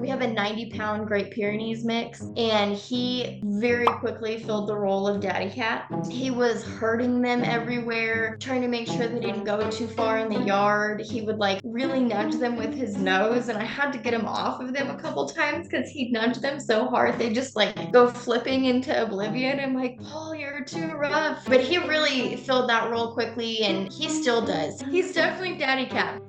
We have a 90-pound Great Pyrenees mix, and he very quickly filled the role of daddy cat. He was herding them everywhere, trying to make sure they didn't go too far in the yard. He would like really nudge them with his nose, and I had to get him off of them a couple times because he'd nudge them so hard they just like go flipping into oblivion. I'm like, Paul, you're too rough. But he really filled that role quickly, and he still does. He's definitely daddy cat.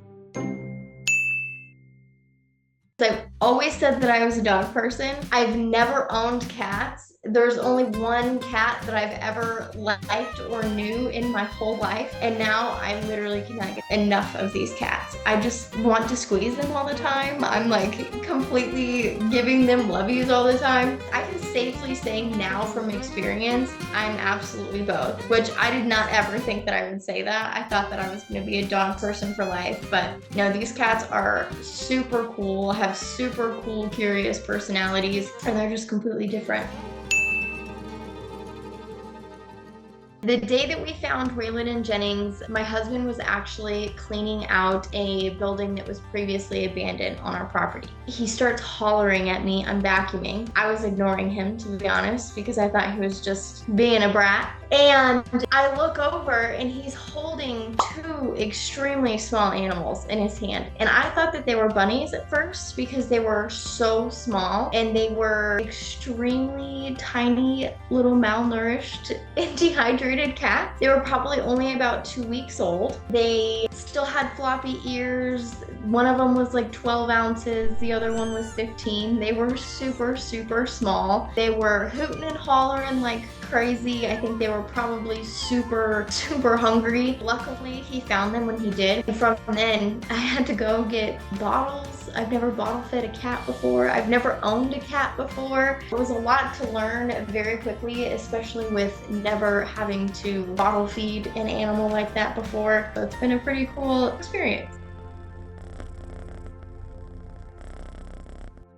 I've always said that I was a dog person. I've never owned cats. There's only one cat that I've ever liked or knew in my whole life, and now I literally cannot get enough of these cats. I just want to squeeze them all the time. I'm like completely giving them lovies all the time. I can safely say now from experience, I'm absolutely both, which I did not ever think that I would say that. I thought that I was going to be a dog person for life, but no, these cats are super cool, have super cool, curious personalities, and they're just completely different. The day that we found Waylon and Jennings, my husband was actually cleaning out a building that was previously abandoned on our property. He starts hollering at me, I'm vacuuming. I was ignoring him, to be honest, because I thought he was just being a brat. And I look over and he's holding two extremely small animals in his hand. And I thought that they were bunnies at first because they were so small and they were extremely tiny, little malnourished and dehydrated cats. They were probably only about 2 weeks old. They still had floppy ears. One of them was like 12 ounces. The other one was 15. They were super, super small. They were hooting and hollering like crazy. I think they were probably super, super hungry. Luckily, he found them when he did. And from then, I had to go get bottles. I've never bottle fed a cat before. I've never owned a cat before. It was a lot to learn very quickly, especially with never having to bottle feed an animal like that before. So it's been a pretty cool experience.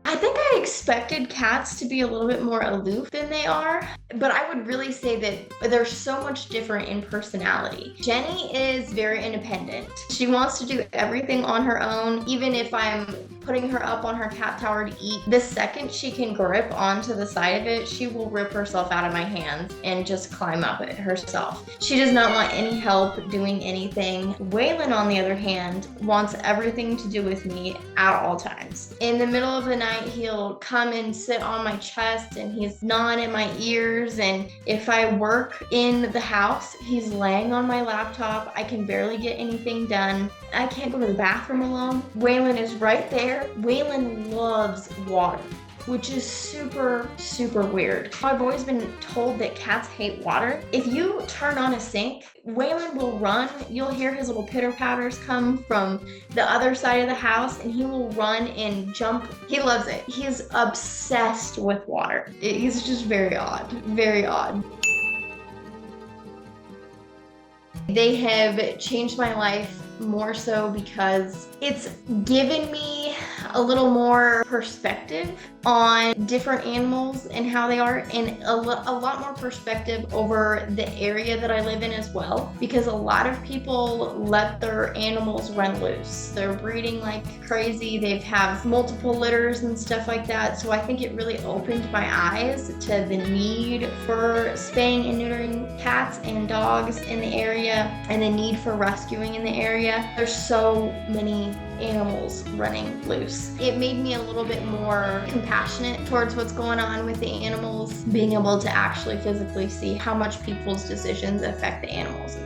I think I expected cats to be a little bit more aloof than they are, but I would really say that they're so much different in personality. Jenny is very independent. She wants to do everything on her own, even if I'm putting her up on her cat tower to eat. The second she can grip onto the side of it, she will rip herself out of my hands and just climb up it herself. She does not want any help doing anything. Waylon, on the other hand, wants everything to do with me at all times. In the middle of the night, he'll come and sit on my chest and he's gnawing at my ears. And if I work in the house, he's laying on my laptop. I can barely get anything done. I can't go to the bathroom alone. Waylon is right there. Waylon loves water, which is super, super weird. I've always been told that cats hate water. If you turn on a sink, Waylon will run. You'll hear his little pitter patters come from the other side of the house, and he will run and jump. He loves it. He's obsessed with water. He's just very odd, very odd. They have changed my life more so because it's given me a little more perspective on different animals and how they are, and a lot more perspective over the area that I live in as well, because a lot of people let their animals run loose. They're breeding like crazy. They have multiple litters and stuff like that. So I think it really opened my eyes to the need for spaying and neutering cats and dogs in the area and the need for rescuing in the area. There's so many animals running loose. It made me a little bit more compassionate towards what's going on with the animals, being able to actually physically see how much people's decisions affect the animals.